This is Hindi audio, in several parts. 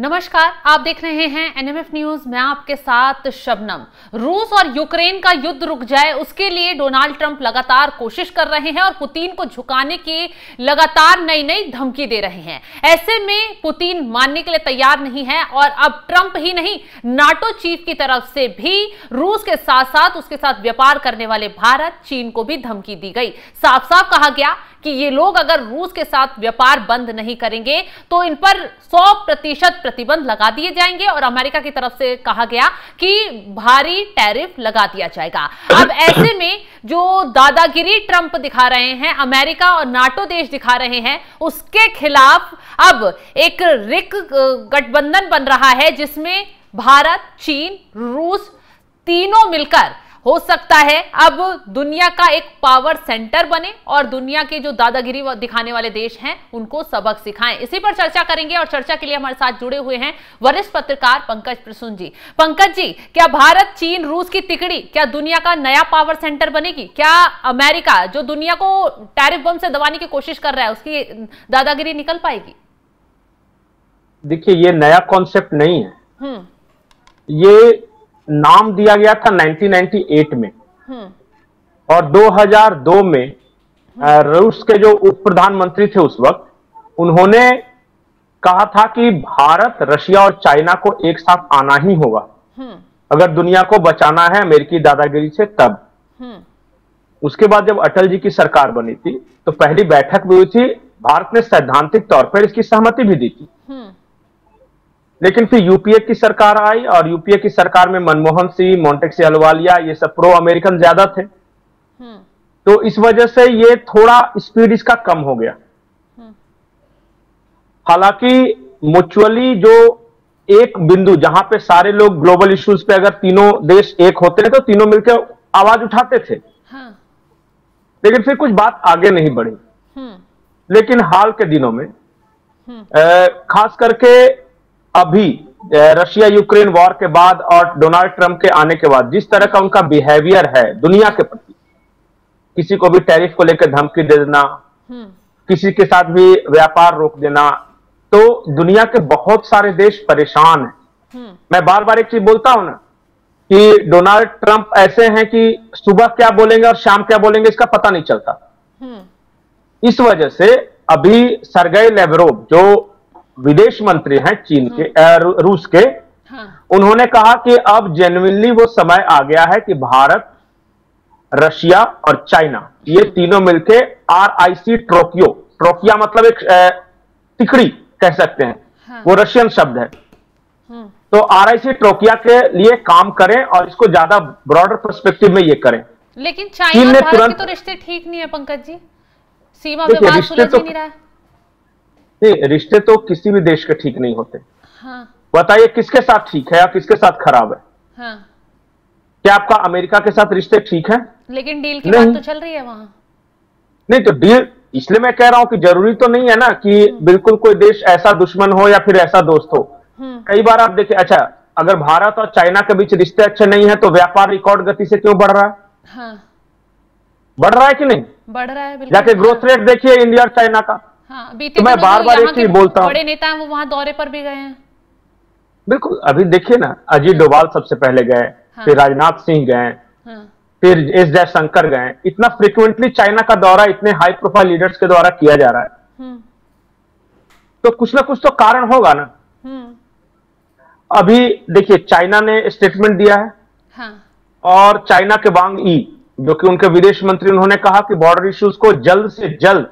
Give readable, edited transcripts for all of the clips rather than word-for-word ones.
नमस्कार, आप देख रहे हैं एनएमएफ न्यूज। मैं आपके साथ शबनम। रूस और यूक्रेन का युद्ध रुक जाए उसके लिए डोनाल्ड ट्रंप लगातार कोशिश कर रहे हैं और पुतिन को झुकाने की लगातार नई नई धमकी दे रहे हैं। ऐसे में पुतिन मानने के लिए तैयार नहीं है और अब ट्रंप ही नहीं, नाटो चीफ की तरफ से भी रूस के साथ साथ उसके साथ व्यापार करने वाले भारत, चीन को भी धमकी दी गई। साफ साफ कहा गया कि ये लोग अगर रूस के साथ व्यापार बंद नहीं करेंगे तो इन पर 100% प्रतिबंध लगा दिए जाएंगे और अमेरिका की तरफ से कहा गया कि भारी टैरिफ लगा दिया जाएगा। अब ऐसे में जो दादागिरी ट्रंप दिखा रहे हैं, अमेरिका और नाटो देश दिखा रहे हैं, उसके खिलाफ अब एक रिक गठबंधन बन रहा है जिसमें भारत, चीन, रूस तीनों मिलकर हो सकता है अब दुनिया का एक पावर सेंटर बने और दुनिया के जो दादागिरी दिखाने वाले देश हैं उनको सबक सिखाएं। इसी पर चर्चा करेंगे और चर्चा के लिए हमारे साथ जुड़े हुए हैं वरिष्ठ पत्रकार पंकज प्रसून जी। पंकज जी, क्या भारत, चीन, रूस की तिकड़ी क्या दुनिया का नया पावर सेंटर बनेगी? क्या अमेरिका जो दुनिया को टैरिफ बम से दबाने की कोशिश कर रहा है उसकी दादागिरी निकल पाएगी? देखिए, ये नया कॉन्सेप्ट नहीं है। ये नाम दिया गया था 1998 में और 2002 में रूस के जो उप प्रधानमंत्री थे उस वक्त, उन्होंने कहा था कि भारत, रशिया और चाइना को एक साथ आना ही होगा अगर दुनिया को बचाना है अमेरिकी दादागिरी से। तब उसके बाद जब अटल जी की सरकार बनी थी तो पहली बैठक भी हुई थी, भारत ने सैद्धांतिक तौर पर इसकी सहमति भी दी थी। लेकिन फिर यूपीए की सरकार आई और यूपीए की सरकार में मनमोहन सिंह, मोंटेक्सी अहलूवालिया, ये सब प्रो अमेरिकन ज्यादा थे। तो इस वजह से ये थोड़ा स्पीड इसका कम हो गया। हालांकि म्यूचुअली जो एक बिंदु जहां पे सारे लोग ग्लोबल इश्यूज पे अगर तीनों देश एक होते हैं तो तीनों मिलकर आवाज उठाते थे। लेकिन फिर कुछ बात आगे नहीं बढ़ी। लेकिन हाल के दिनों में खास करके अभी रशिया यूक्रेन वॉर के बाद और डोनाल्ड ट्रंप के आने के बाद जिस तरह का उनका बिहेवियर है दुनिया के प्रति, किसी को भी टैरिफ को लेकर धमकी दे देना, किसी के साथ भी व्यापार रोक देना, तो दुनिया के बहुत सारे देश परेशान हैं। मैं बार बार एक चीज बोलता हूं ना कि डोनाल्ड ट्रंप ऐसे हैं कि सुबह क्या बोलेंगे और शाम क्या बोलेंगे इसका पता नहीं चलता। इस वजह से अभी सर्गेई लेवरोव जो विदेश मंत्री हैं चीन के, रूस के, उन्होंने कहा कि अब जेन्युइनली वो समय आ गया है कि भारत, रशिया और चाइना ये तीनों मिलके RIC टोक्यो, ट्रोकिया मतलब एक तिकड़ी कह सकते हैं, वो रशियन शब्द है। तो RIC ट्रोकिया के लिए काम करें और इसको ज्यादा ब्रॉडर पर्सपेक्टिव में ये करें। लेकिन चाइना और भारत के तो रिश्ते ठीक नहीं है पंकज जी, सीमा विवाद सुलझ नहीं रहा है। रिश्ते तो किसी भी देश के ठीक नहीं होते। बताइए किसके साथ ठीक है या किसके साथ खराब है? क्या आपका अमेरिका के साथ रिश्ते ठीक है? लेकिन डील की बात तो चल रही है वहां। नहीं तो डील, इसलिए मैं कह रहा हूं कि जरूरी तो नहीं है ना कि बिल्कुल कोई देश ऐसा दुश्मन हो या फिर ऐसा दोस्त हो। कई बार आप देखिए, अच्छा अगर भारत और चाइना के बीच रिश्ते अच्छे नहीं है तो व्यापार रिकॉर्ड गति से क्यों बढ़ रहा है? बढ़ रहा है कि नहीं? बढ़ रहा है। जाके ग्रोथ रेट देखिए इंडिया और चाइना का। बीते तो मैं बार बार एक चीज बोलता हूं, बड़े नेता हैं वो वहां दौरे पर भी गए हैं। बिल्कुल, अभी देखिए ना, अजीत डोभाल सबसे पहले गए, फिर राजनाथ सिंह गए, फिर एस जयशंकर गए। इतना फ्रिक्वेंटली चाइना का दौरा इतने हाई प्रोफाइल लीडर्स के द्वारा किया जा रहा है, तो कुछ ना कुछ तो कारण होगा ना। अभी देखिए चाइना ने स्टेटमेंट दिया है और चाइना के वांग ई जो कि उनके विदेश मंत्री, उन्होंने कहा कि बॉर्डर इश्यूज को जल्द से जल्द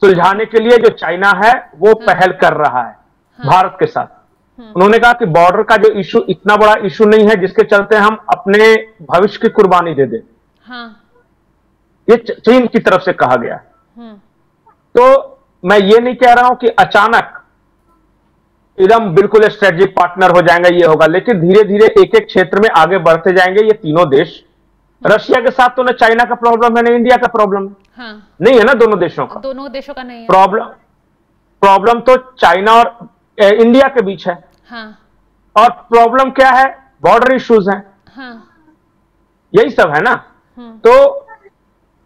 सुलझाने के लिए जो चाइना है वो पहल कर रहा है भारत के साथ। उन्होंने कहा कि बॉर्डर का जो इशू इतना बड़ा इशू नहीं है जिसके चलते हम अपने भविष्य की कुर्बानी दे दें। ये चीन की तरफ से कहा गया। तो मैं ये नहीं कह रहा हूं कि अचानक एकदम बिल्कुल स्ट्रेटेजिक पार्टनर हो जाएंगे, ये होगा, लेकिन धीरे धीरे एक एक क्षेत्र में आगे बढ़ते जाएंगे ये तीनों देश। रशिया के साथ तो ना चाइना का प्रॉब्लम है ना इंडिया का प्रॉब्लम है। नहीं है ना दोनों देशों का नहीं है प्रॉब्लम तो चाइना और इंडिया के बीच है। और प्रॉब्लम क्या है? बॉर्डर इश्यूज हैं। यही सब है ना। तो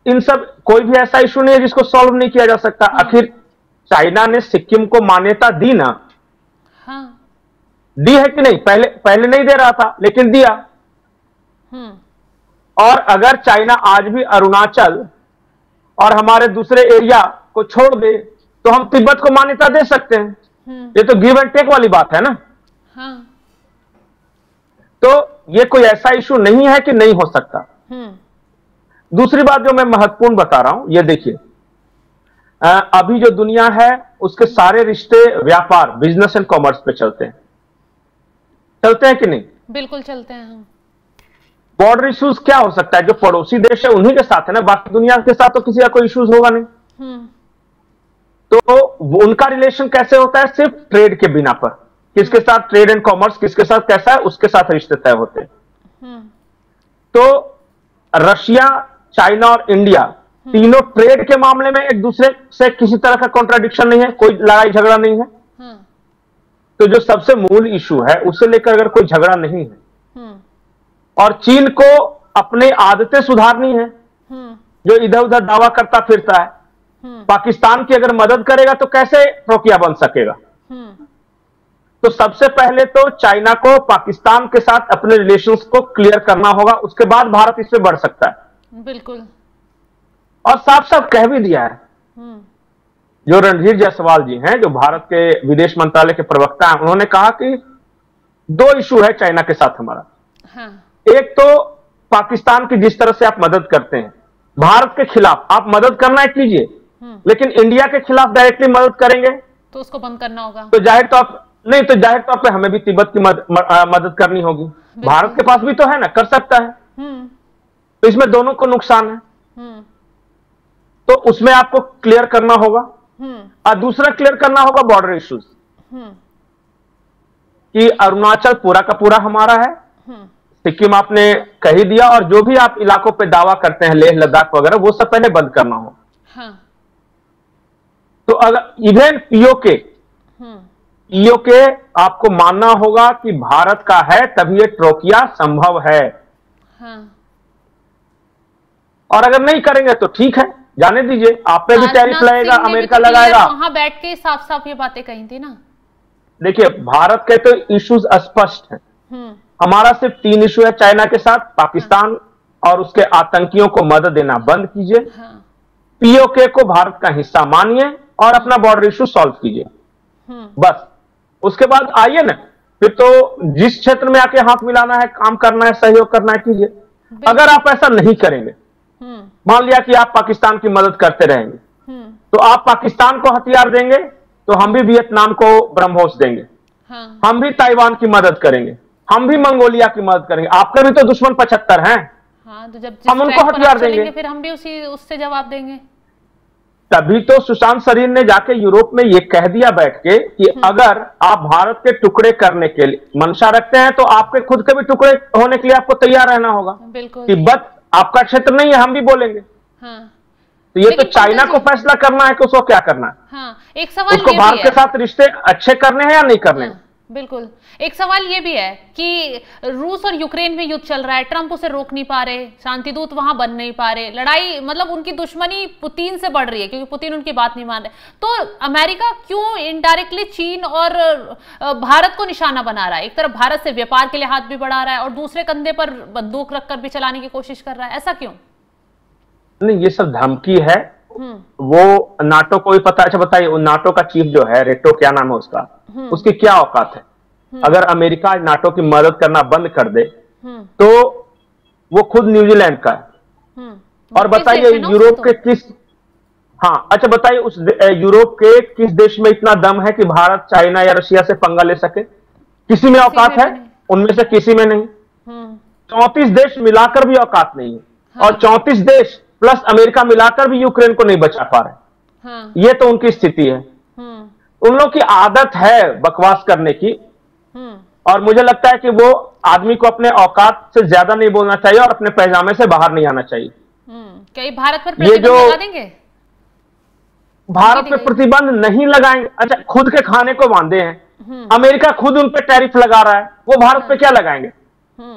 इन सब कोई भी ऐसा इशू नहीं है जिसको सॉल्व नहीं किया जा सकता। आखिर चाइना ने सिक्किम को मान्यता दी ना, दी है कि नहीं? पहले पहले नहीं दे रहा था, लेकिन दिया। और अगर चाइना आज भी अरुणाचल और हमारे दूसरे एरिया को छोड़ दे तो हम तिब्बत को मान्यता दे सकते हैं। ये तो गिव एंड टेक वाली बात है ना। हाँ। तो ये कोई ऐसा इशू नहीं है कि नहीं हो सकता। दूसरी बात जो मैं महत्वपूर्ण बता रहा हूं, ये देखिए, अभी जो दुनिया है उसके सारे रिश्ते व्यापार, बिजनेस एंड कॉमर्स पे चलते हैं कि नहीं? बिल्कुल चलते हैं। बॉर्डर इश्यूज क्या हो सकता है? जो पड़ोसी देश है उन्हीं के साथ है ना, बाकी दुनिया के साथ तो किसी का कोई इश्यूज होगा नहीं। तो उनका रिलेशन कैसे होता है? सिर्फ ट्रेड के बिना पर। किसके साथ ट्रेड एंड कॉमर्स, किसके साथ कैसा है, उसके साथ रिश्ते तय होते हैं। तो रशिया, चाइना और इंडिया तीनों ट्रेड के मामले में एक दूसरे से किसी तरह का कॉन्ट्राडिक्शन नहीं है, कोई लड़ाई झगड़ा नहीं है। तो जो सबसे मूल इशू है उसे लेकर अगर कोई झगड़ा नहीं है, और चीन को अपनी आदतें सुधारनी है, जो इधर उधर दावा करता फिरता है, पाकिस्तान की अगर मदद करेगा तो कैसे रोकिया बन सकेगा? तो सबसे पहले तो चाइना को पाकिस्तान के साथ अपने रिलेशंस को क्लियर करना होगा, उसके बाद भारत इसमें बढ़ सकता है। बिल्कुल। और साफ साफ कह भी दिया है। जो रणधीर जायसवाल जी हैं, जो भारत के विदेश मंत्रालय के प्रवक्ता हैं, उन्होंने कहा कि दो इशू है चाइना के साथ हमारा। एक तो पाकिस्तान की जिस तरह से आप मदद करते हैं भारत के खिलाफ, आप मदद करना है कीजिए, लेकिन इंडिया के खिलाफ डायरेक्टली मदद करेंगे तो उसको बंद करना होगा। तो जाहिर तौर पे हमें भी तिब्बत की मदद करनी होगी। भारत के पास भी तो है ना, कर सकता है। तो इसमें दोनों को नुकसान है। तो उसमें आपको क्लियर करना होगा। और दूसरा क्लियर करना होगा बॉर्डर इश्यूज, कि अरुणाचल पूरा का पूरा हमारा है, सिक्किम आपने कह ही दिया, और जो भी आप इलाकों पे दावा करते हैं, लेह लद्दाख वगैरह, वो सब पहले बंद करना हो। तो अगर इवन पीओके आपको मानना होगा कि भारत का है, तभी ये ट्रोकिया संभव है। और अगर नहीं करेंगे तो ठीक है, जाने दीजिए, आप पे भी टैरिफ लगेगा, अमेरिका लगाएगा। वहां बैठ के साफ साफ ये बातें कही थी ना। देखिए, भारत के तो इश्यूज स्पष्ट हैं। हमारा सिर्फ 3 इशू है चाइना के साथ, पाकिस्तान और उसके आतंकियों को मदद देना बंद कीजिए, पीओके को भारत का हिस्सा मानिए और अपना बॉर्डर इशू सॉल्व कीजिए, बस। उसके बाद आइए ना, फिर तो जिस क्षेत्र में आके हाथ मिलाना है, काम करना है, सहयोग करना है, कीजिए। अगर आप ऐसा नहीं करेंगे, मान लिया कि आप पाकिस्तान की मदद करते रहेंगे, तो आप पाकिस्तान को हथियार देंगे तो हम भी वियतनाम को ब्रह्मोस देंगे, हम भी ताइवान की मदद करेंगे, हम भी मंगोलिया की मदद करेंगे। आपके भी तो दुश्मन 75 हैं। तो जब हम उनको हथियार देंगे, फिर हम भी उससे जवाब देंगे। तभी तो सुशांत शरीर ने जाके यूरोप में ये कह दिया बैठ के कि अगर आप भारत के टुकड़े करने के लिए मंशा रखते हैं तो आपके खुद के भी टुकड़े होने के लिए आपको तैयार रहना होगा। तिब्बत आपका क्षेत्र नहीं है, हम भी बोलेंगे। तो ये तो चाइना को फैसला करना है कि उसको क्या करना है। एक सवाल उसको भारत के साथ रिश्ते अच्छे करने हैं या नहीं करने हैं। बिल्कुल। एक सवाल ये भी है कि रूस और यूक्रेन में युद्ध चल रहा है, ट्रंप उसे रोक नहीं पा रहे, शांति दूत वहां बन नहीं पा रहे, लड़ाई मतलब उनकी दुश्मनी पुतिन से बढ़ रही है क्योंकि पुतिन उनकी बात नहीं मान रहे। तो अमेरिका क्यों इनडायरेक्टली चीन और भारत को निशाना बना रहा है? एक तरफ भारत से व्यापार के लिए हाथ भी बढ़ा रहा है और दूसरे कंधे पर बंदूक रखकर भी चलाने की कोशिश कर रहा है, ऐसा क्यों? नहीं, ये सब धमकी है। वो नाटो को भी पता। अच्छा बताइए, नाटो का चीफ जो है, रेटो क्या नाम है उसका, उसकी क्या औकात है? अगर अमेरिका नाटो की मदद करना बंद कर दे तो वो खुद न्यूजीलैंड का है। और बताइए यूरोप के किस, हाँ अच्छा बताइए, उस यूरोप के किस देश में इतना दम है कि भारत चाइना या रशिया से पंगा ले सके? किसी में औकात है? उनमें से किसी में नहीं। 34 देश मिलाकर भी औकात नहीं है। और 34 देश प्लस अमेरिका मिलाकर भी यूक्रेन को नहीं बचा पा रहे। ये तो उनकी स्थिति है। उन लोगों की आदत है बकवास करने की, और मुझे लगता है कि वो आदमी को अपने औकात से ज्यादा नहीं बोलना चाहिए और अपने पैजामे से बाहर नहीं आना चाहिए। कई भारत पर प्रतिबंध लगा देंगे? भारत पे प्रतिबंध नहीं लगाएंगे। अच्छा, खुद के खाने को बांधे हैं, अमेरिका खुद उन पे टैरिफ लगा रहा है, वो भारत पे क्या लगाएंगे?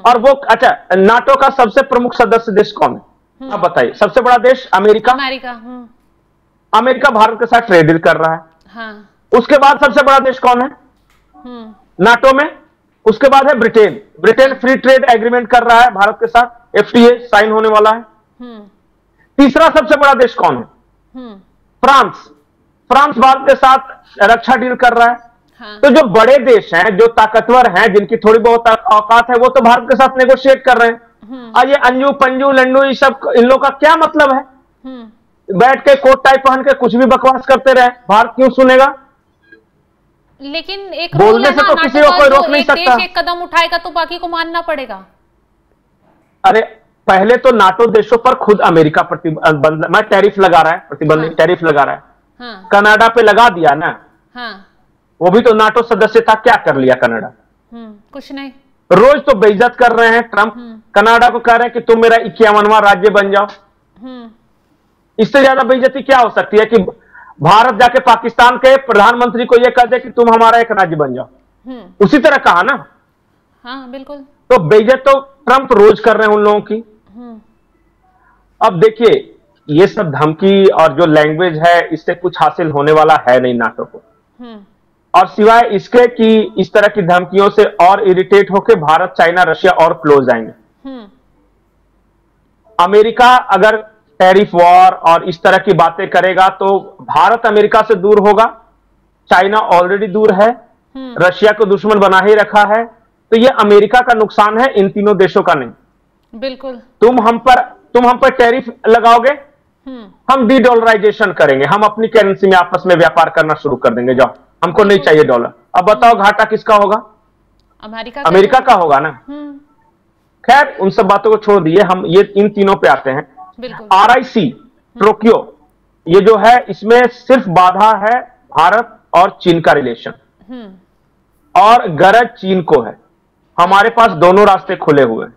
और वो अच्छा, नाटो का सबसे प्रमुख सदस्य देश कौन है आप बताइए? सबसे बड़ा देश अमेरिका। अमेरिका भारत के साथ ट्रेड डील कर रहा है। उसके बाद सबसे बड़ा देश कौन है नाटो में? उसके बाद है Britain. Britain free trade agreement कर रहा है भारत के साथ, FTA साइन होने वाला है। तीसरा सबसे बड़ा देश कौन है? फ्रांस। फ्रांस भारत के साथ रक्षा डील कर रहा है। हाँ। तो जो बड़े देश हैं, जो ताकतवर हैं, जिनकी थोड़ी बहुत औकात है, वो तो भारत के साथ नेगोशिएट कर रहे हैं। और ये अंजू पंजू लंडू ये सब, इन लोगों का क्या मतलब है? बैठ के कोट टाई पहन के कुछ भी बकवास करते रहे, भारत क्यों सुनेगा? लेकिन एक बोलने से तो किसी को कोई रोक नहीं सकता। एक कदम उठाएगा तो बाकी को मानना पड़ेगा। अरे पहले तो नाटो देशों पर खुद अमेरिका प्रतिबंध, मैं टैरिफ लगा रहा है, प्रतिबंध टैरिफ लगा रहा है। हाँ। कनाडा पे लगा दिया ना। हाँ। वो भी तो नाटो सदस्य था, क्या कर लिया कनाडा? कुछ नहीं। रोज तो बेइज्जत कर रहे हैं ट्रंप। कनाडा को कह रहे हैं कि तुम मेरा 51वां राज्य बन जाओ। इससे ज्यादा बेइज्जती क्या हो सकती है कि भारत जाके पाकिस्तान के प्रधानमंत्री को यह कह दे कि तुम हमारा एक राज्य बन जाओ। उसी तरह कहा ना। हाँ बिल्कुल। तो बेइज्जत तो ट्रंप रोज कर रहे हैं उन लोगों की। अब देखिए, ये सब धमकी और जो लैंग्वेज है, इससे कुछ हासिल होने वाला है नहीं नाटो को। और सिवाय इसके कि इस तरह की धमकियों से और इरिटेट होकर भारत, चाइना, रशिया और क्लोज आएंगे। अमेरिका अगर टैरिफ वॉर और इस तरह की बातें करेगा तो भारत अमेरिका से दूर होगा। चाइना ऑलरेडी दूर है, रशिया को दुश्मन बना ही रखा है। तो यह अमेरिका का नुकसान है, इन तीनों देशों का नहीं। बिल्कुल। तुम हम पर टैरिफ लगाओगे, हम डी-डॉलराइजेशन करेंगे, हम अपनी करेंसी में आपस में व्यापार करना शुरू कर देंगे। जाओ, हमको नहीं चाहिए डॉलर। अब बताओ घाटा किसका होगा? अमेरिका का होगा ना। खैर, उन सब बातों को छोड़ दिए, हम ये इन तीनों पे आते हैं। RIC टोक्यो, ये जो है, इसमें सिर्फ बाधा है भारत और चीन का रिलेशन, और गरज चीन को है। हमारे पास दोनों रास्ते खुले हुए हैं।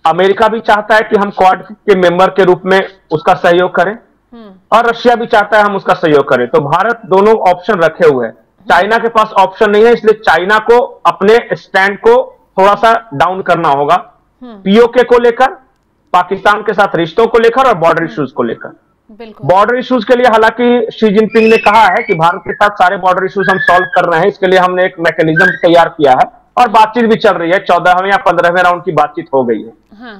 अमेरिका भी चाहता है कि हम क्वाड के मेंबर के रूप में उसका सहयोग करें, और रशिया भी चाहता है हम उसका सहयोग करें। तो भारत दोनों ऑप्शन रखे हुए हैं। चाइना के पास ऑप्शन नहीं है, इसलिए चाइना को अपने स्टैंड को थोड़ा सा डाउन करना होगा, POK को लेकर, पाकिस्तान के साथ रिश्तों को लेकर और बॉर्डर इश्यूज को लेकर। बॉर्डर इश्यूज के लिए हालांकि शी जिनपिंग ने कहा है कि भारत के साथ सारे बॉर्डर इश्यूज हम सॉल्व कर रहे हैं, इसके लिए हमने एक मैकेनिज्म तैयार किया है और बातचीत भी चल रही है। 14वें या 15वें राउंड की बातचीत हो गई है। हाँ।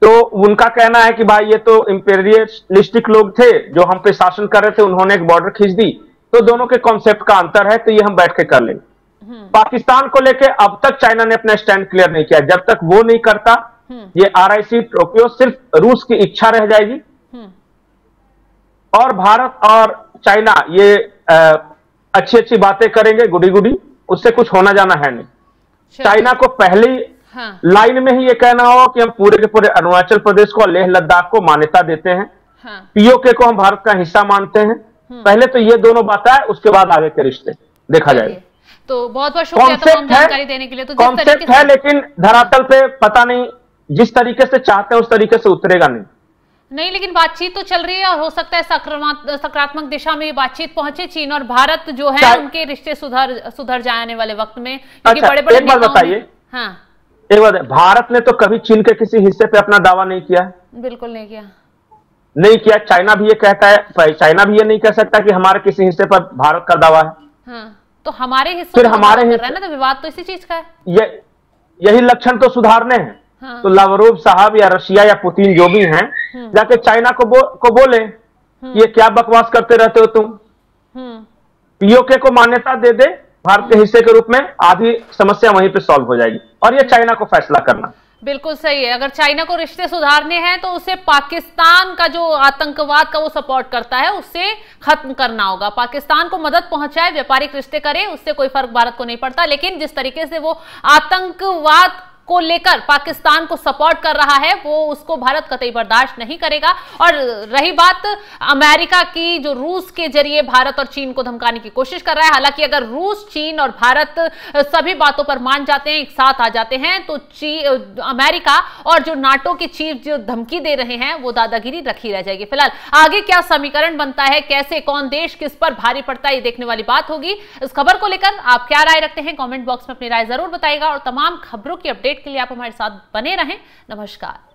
तो उनका कहना है कि भाई ये तो इंपीरियलिस्टिक लोग थे जो हम पे शासन कर रहे थे, उन्होंने एक बॉर्डर खींच दी, तो दोनों के कॉन्सेप्ट का अंतर है, तो ये हम बैठ के कर लेंगे। पाकिस्तान को लेकर अब तक चाइना ने अपना स्टैंड क्लियर नहीं किया। जब तक वो नहीं करता, ये RIC टोक्यो सिर्फ रूस की इच्छा रह जाएगी, और भारत और चाइना ये अच्छी अच्छी बातें करेंगे, गुडी गुडी, उससे कुछ होना जाना है नहीं। चाइना को पहली लाइन में ही ये कहना होगा कि हम पूरे के पूरे अरुणाचल प्रदेश को, लेह लद्दाख को मान्यता देते हैं, POK को हम भारत का हिस्सा मानते हैं। पहले तो ये दोनों बातें है, उसके बाद आगे के रिश्ते देखा जाएगा। तो बहुत बहुत शुक्रिया तमाम जानकारी देने के लिए। तो कॉन्सेप्ट है, लेकिन धरातल पे पता नहीं, जिस तरीके से चाहते हैं उस तरीके से उतरेगा नहीं। लेकिन बातचीत तो चल रही है, और हो सकता है सकारात्मक दिशा में ये बातचीत पहुंचे। चीन और भारत जो है, उनके रिश्ते सुधर जाए आने वाले वक्त में, क्योंकि बड़े-बड़े एक बात बताइए। हाँ, एक बात है, भारत ने तो कभी चीन के किसी हिस्से पे अपना दावा नहीं किया। बिल्कुल नहीं किया, नहीं किया। चाइना भी ये कहता है, चाइना भी ये नहीं कह सकता कि हमारे किसी हिस्से पर भारत का दावा है। हाँ, तो हमारे हिस्से में हमारे ना, तो विवाद तो इसी चीज का है। यही लक्षण तो सुधारने हैं। हाँ। तो लावरोव साहब या रशिया या पुतिन जो भी हैं, जाके चाइना को बोले ये क्या बकवास करते रहते हो तुम। POK को मान्यता दे दे भारत के हिस्से के रूप में, आधी समस्या वहीं पे सॉल्व हो जाएगी, और ये चाइना को फैसला करना। बिल्कुल सही है। अगर चाइना को रिश्ते सुधारने हैं तो उसे पाकिस्तान का जो आतंकवाद का वो सपोर्ट करता है, उससे खत्म करना होगा। पाकिस्तान को मदद पहुंचाए, व्यापारिक रिश्ते करे, उससे कोई फर्क भारत को नहीं पड़ता। लेकिन जिस तरीके से वो आतंकवाद को लेकर पाकिस्तान को सपोर्ट कर रहा है, वो उसको भारत कतई बर्दाश्त नहीं करेगा। और रही बात अमेरिका की, जो रूस के जरिए भारत और चीन को धमकाने की कोशिश कर रहा है, हालांकि अगर रूस, चीन और भारत सभी बातों पर मान जाते हैं, एक साथ आ जाते हैं, तो अमेरिका और जो नाटो के चीफ जो धमकी दे रहे हैं, वो दादागिरी रखी रह जाएगी। फिलहाल आगे क्या समीकरण बनता है, कैसे कौन देश किस पर भारी पड़ता है, ये देखने वाली बात होगी। इस खबर को लेकर आप क्या राय रखते हैं, कमेंट बॉक्स में अपनी राय जरूर बताइएगा, और तमाम खबरों की अपडेट के लिए आप हमारे साथ बने रहें। नमस्कार।